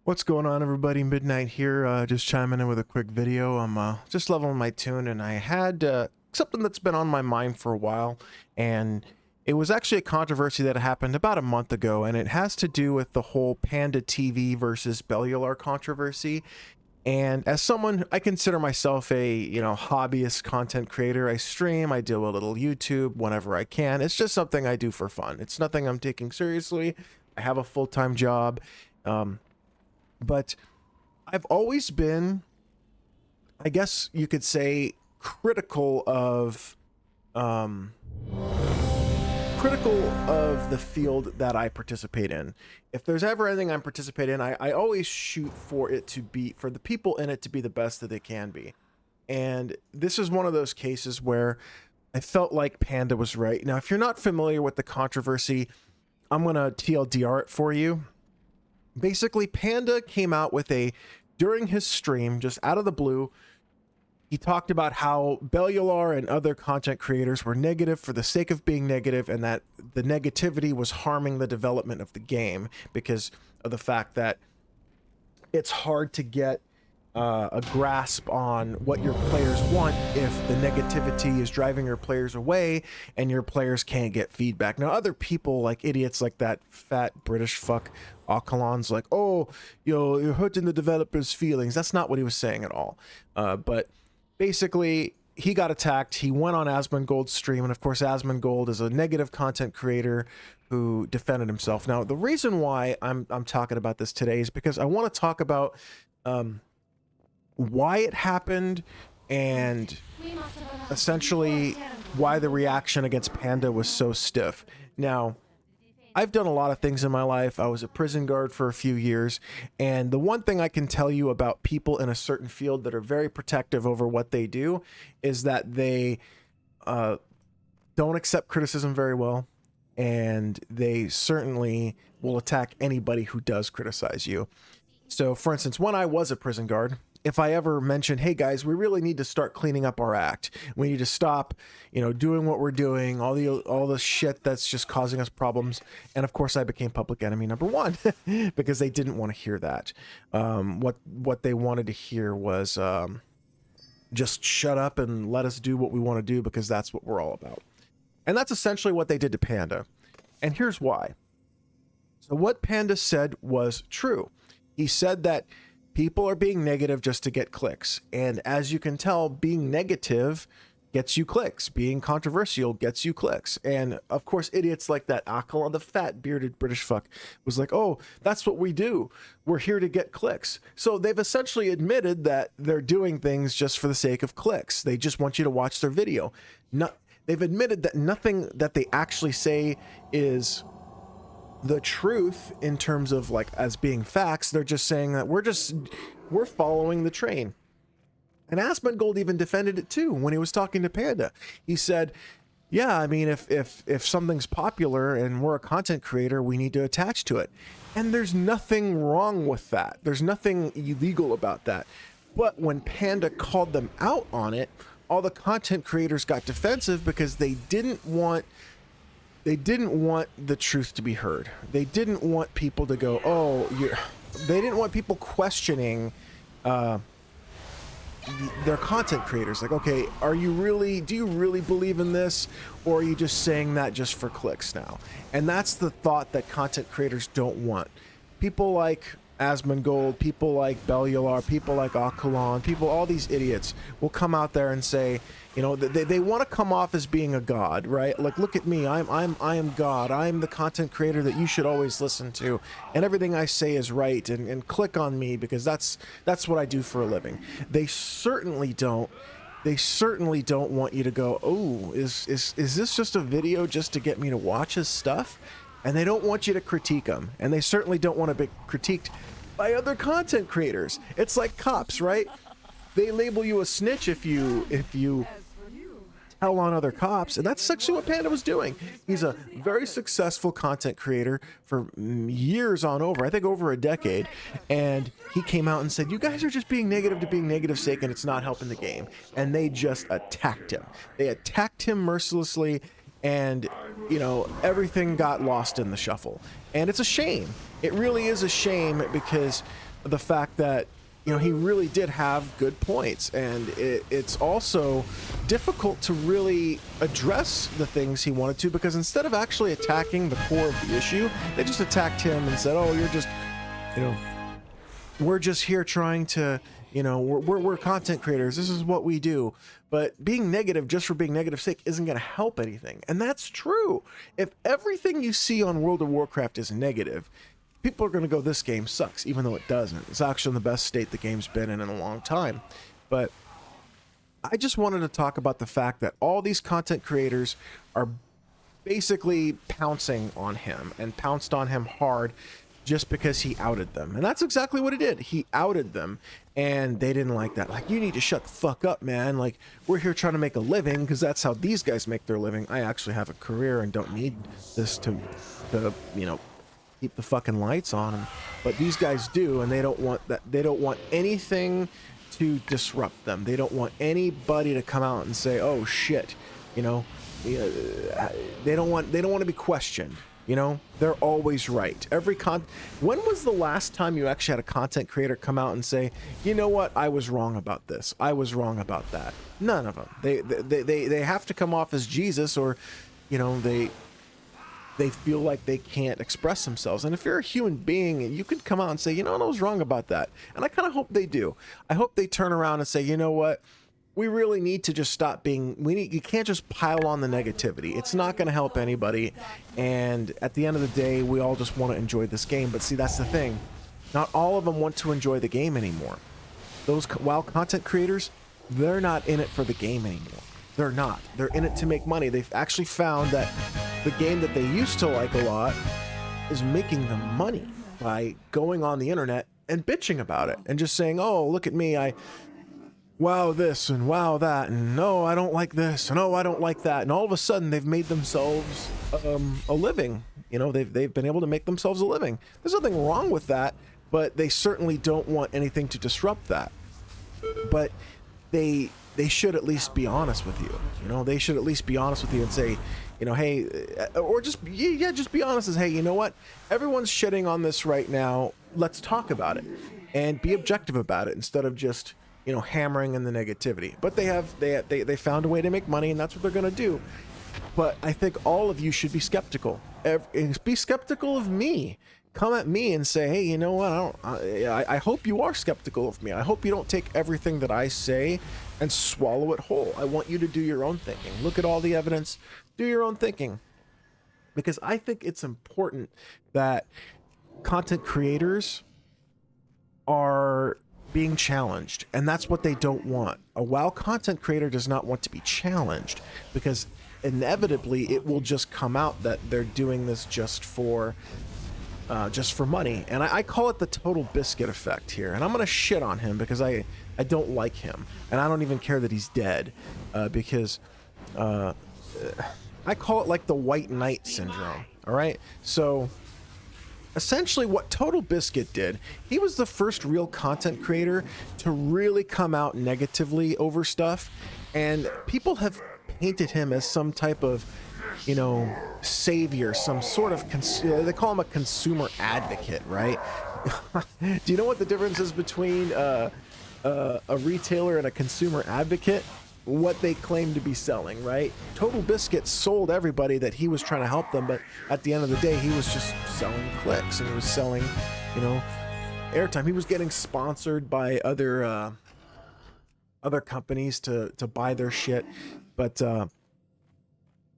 What's going on, everybody? Midnyte here, just chiming in with a quick video. I'm just leveling my tune, and I had something that's been on my mind for a while, and it was actually a controversy that happened about a month ago, and it has to do with the whole Panda TV versus Bellular controversy. And as someone, I consider myself a, hobbyist content creator. I stream, I do a little YouTube whenever I can. It's just something I do for fun. It's nothing I'm taking seriously. I have a full-time job. But I've always been, I guess you could say, critical of the field that I participate in. If there's ever anything I'm participating in, I always shoot for it to be, for the people in it to be the best that they can be. And this is one of those cases where I felt like Panda was right. Now, if you're not familiar with the controversy, I'm going to TLDR it for you. Basically, Panda came out with during his stream, just out of the blue, he talked about how Bellular and other content creators were negative for the sake of being negative, and that the negativity was harming the development of the game because of the fact that it's hard to get a grasp on what your players want if the negativity is driving your players away and your players can't get feedback. Now, other people, like idiots like that fat British fuck Akalan's like, oh, you're hurting the developers' feelings. That's not what he was saying at all. But basically, he got attacked. He went on Asmongold's stream, and of course, Asmongold is a negative content creator who defended himself. Now, the reason why I'm talking about this today is because I want to talk about why it happened and essentially why the reaction against Panda was so stiff. Now, I've done a lot of things in my life. I was a prison guard for a few years, and the one thing I can tell you about people in a certain field that are very protective over what they do is that they don't accept criticism very well, and they certainly will attack anybody who does criticize you. So, for instance, when I was a prison guard, if I ever mentioned, hey guys, we really need to start cleaning up our act. We need to stop, doing what we're doing, all the shit that's just causing us problems. And of course, I became public enemy number one because they didn't want to hear that. What they wanted to hear was just shut up and let us do what we want to do because that's what we're all about. And that's essentially what they did to Panda. And here's why. So what Panda said was true. He said that people are being negative just to get clicks. And as you can tell, being negative gets you clicks. Being controversial gets you clicks. And of course, idiots like that Akala, the fat bearded British fuck, was like, oh, that's what we do. We're here to get clicks. So they've essentially admitted that they're doing things just for the sake of clicks. They just want you to watch their video. They've admitted that nothing that they actually say is the truth in terms of like as being facts. They're just saying that we're following the train. And Asmongold even defended it too when he was talking to Panda. He said, yeah, I mean, if something's popular and we're a content creator, we need to attach to it. And there's nothing wrong with that. There's nothing illegal about that. But when Panda called them out on it, all the content creators got defensive because they didn't want the truth to be heard. They didn't want people to go, oh, they didn't want people questioning their content creators. Like, okay, do you really believe in this? Or are you just saying that just for clicks now? And that's the thought that content creators don't want. People like Asmongold, people like Bellular, people like Akalan, all these idiots will come out there and say, they want to come off as being a god, right? Like, look at me, I am God. I'm the content creator that you should always listen to, and everything I say is right, and click on me because that's what I do for a living. They certainly don't want you to go, oh, is this just a video just to get me to watch his stuff? And they don't want you to critique them, and they certainly don't want to be critiqued by other content creators. It's like cops, right? They label you a snitch if you tell on other cops, and that's essentially what Panda was doing. He's a very successful content creator for years on over, I think over a decade, and he came out and said, you guys are just being negative to being negative sake, and it's not helping the game. And they just attacked him. They attacked him mercilessly, and everything got lost in the shuffle. And it's a shame. It really is a shame because the fact that, you know, he really did have good points, and it's also difficult to really address the things he wanted to, because instead of actually attacking the core of the issue, they just attacked him and said, oh, you're just, you know, we're just here trying to, you know, we're content creators, this is what we do. But being negative just for being negative sake isn't going to help anything. And that's true. If everything you see on World of Warcraft is negative, people are going to go, this game sucks, even though it doesn't. It's actually in the best state the game's been in a long time. But I just wanted to talk about the fact that all these content creators are basically pouncing on him, and pounced on him hard just because he outed them. And that's exactly what he did. He outed them, and they didn't like that. Like, you need to shut the fuck up, man. Like, we're here trying to make a living, because that's how these guys make their living. I actually have a career and don't need this to you know, keep the fucking lights on them. But these guys do, and they don't want that. They don't want anything to disrupt them. They don't want anybody to come out and say, oh shit, you know, they don't want to be questioned. You know, they're always right. When was the last time you actually had a content creator come out and say, you know what, I was wrong about this, I was wrong about that? None of them. They have to come off as Jesus, or, you know, they feel like they can't express themselves. And if you're a human being, you can come out and say, you know what, I was wrong about that. And I kind of hope they do. I hope they turn around and say, you know what, we really need to just stop being, you can't just pile on the negativity. It's not going to help anybody. And at the end of the day, we all just want to enjoy this game. But see, that's the thing. Not all of them want to enjoy the game anymore. Those WoW content creators, they're not in it for the game anymore. They're not. They're in it to make money. They've actually found that the game that they used to like a lot is making them money by going on the internet and bitching about it and just saying, oh, look at me, I wow this and wow that, and no, I don't like this, and oh, I don't like that. And all of a sudden they've made themselves a living. You know, they've been able to make themselves a living. There's nothing wrong with that, but they certainly don't want anything to disrupt that. But they should at least be honest with you. You know, they should at least be honest with you and say, you know, hey, or just, yeah, just be honest as, hey, you know what? Everyone's shitting on this right now. Let's talk about it and be objective about it instead of just, you know, hammering in the negativity. But they found a way to make money, and that's what they're going to do. But I think all of you should be skeptical. Be skeptical of me. Come at me and say, hey, you know what? I hope you are skeptical of me. I hope you don't take everything that I say and swallow it whole. I want you to do your own thinking. Look at all the evidence. Do your own thinking. Because I think it's important that content creators are being challenged, and that's what they don't want. A WoW content creator does not want to be challenged, because inevitably it will just come out that they're doing this just for money. And I call it the Total Biscuit effect here, and I'm gonna shit on him because I don't like him, and I don't even care that he's dead, because I call it like the White Knight syndrome. All right, so essentially what Total Biscuit did, he was the first real content creator to really come out negatively over stuff, and people have painted him as some type of, you know, savior, some sort of, they call him a consumer advocate, right? Do you know what the difference is between a retailer and a consumer advocate? What they claim to be selling, right? Total Biscuit sold everybody that he was trying to help them, but at the end of the day, he was just selling clicks, and he was selling, you know, airtime. He was getting sponsored by other companies to buy their shit, but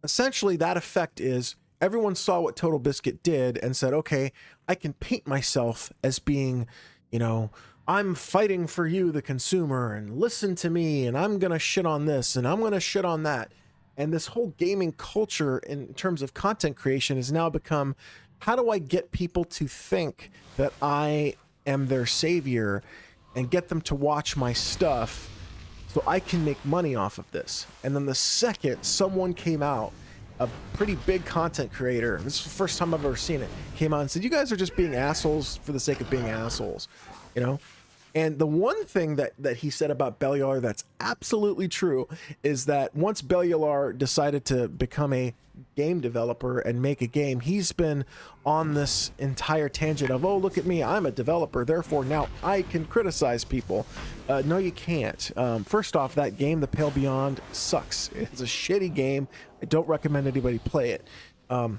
essentially that effect is everyone saw what Total Biscuit did and said, okay, I can paint myself as being, you know, I'm fighting for you, the consumer, and listen to me, and I'm gonna shit on this, and I'm gonna shit on that. And this whole gaming culture in terms of content creation has now become, how do I get people to think that I am their savior and get them to watch my stuff so I can make money off of this? And then the second someone came out, a pretty big content creator, this is the first time I've ever seen it, came out and said, you guys are just being assholes for the sake of being assholes, you know? And the one thing that he said about Bellular that's absolutely true is that once Bellular decided to become a game developer and make a game, he's been on this entire tangent of, oh, look at me, I'm a developer, therefore now I can criticize people. No, you can't. First off, that game, The Pale Beyond, sucks. It's a shitty game. I don't recommend anybody play it. And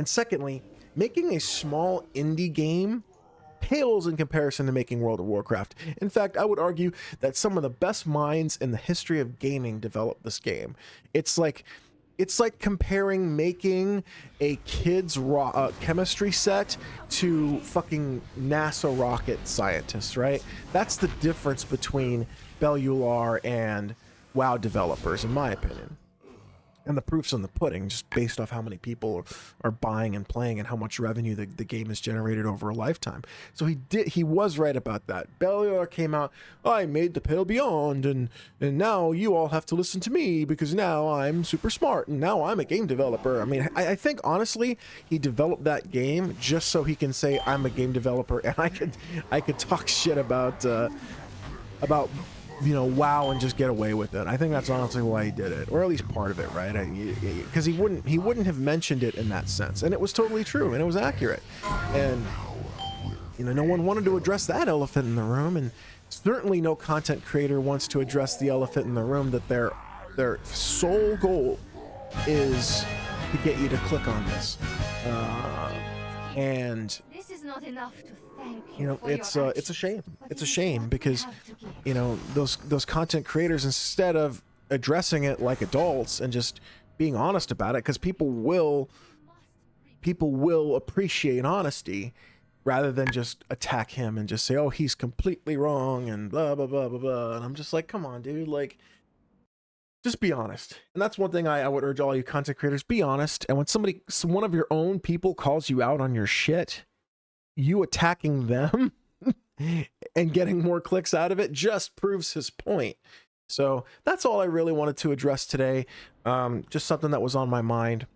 secondly, making a small indie game pales in comparison to making World of Warcraft. In fact, I would argue that some of the best minds in the history of gaming developed this game. It's like comparing making a kid's chemistry set to fucking NASA rocket scientists, right? That's the difference between Bellular and WoW developers, in my opinion. And the proof's in the pudding, just based off how many people are buying and playing and how much revenue the game has generated over a lifetime. So he was right about that. Bellular came out, I made The Pale Beyond, and now you all have to listen to me because now I'm super smart and now I'm a game developer. I mean, I think honestly he developed that game just so he can say I'm a game developer, and I could talk shit about WoW and just get away with it. I think that's honestly why he did it, or at least part of it, right? Because he wouldn't have mentioned it in that sense, and it was totally true and it was accurate. And no one wanted to address that elephant in the room, and certainly no content creator wants to address the elephant in the room that their sole goal is to get you to click on this. And this is not enough to thank it's a shame. It's a shame because those content creators, instead of addressing it like adults and just being honest about it, because people will appreciate honesty rather than just attack him and just say, oh, he's completely wrong and blah blah blah blah blah. And I'm just like, come on, dude, like, just be honest. And that's one thing I would urge all you content creators: be honest. And when one of your own people calls you out on your shit, you attacking them and getting more clicks out of it just proves his point. So that's all I really wanted to address today. Just something that was on my mind.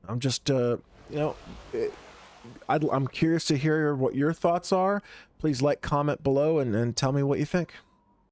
I'm just, I'm curious to hear what your thoughts are. Please comment below and tell me what you think.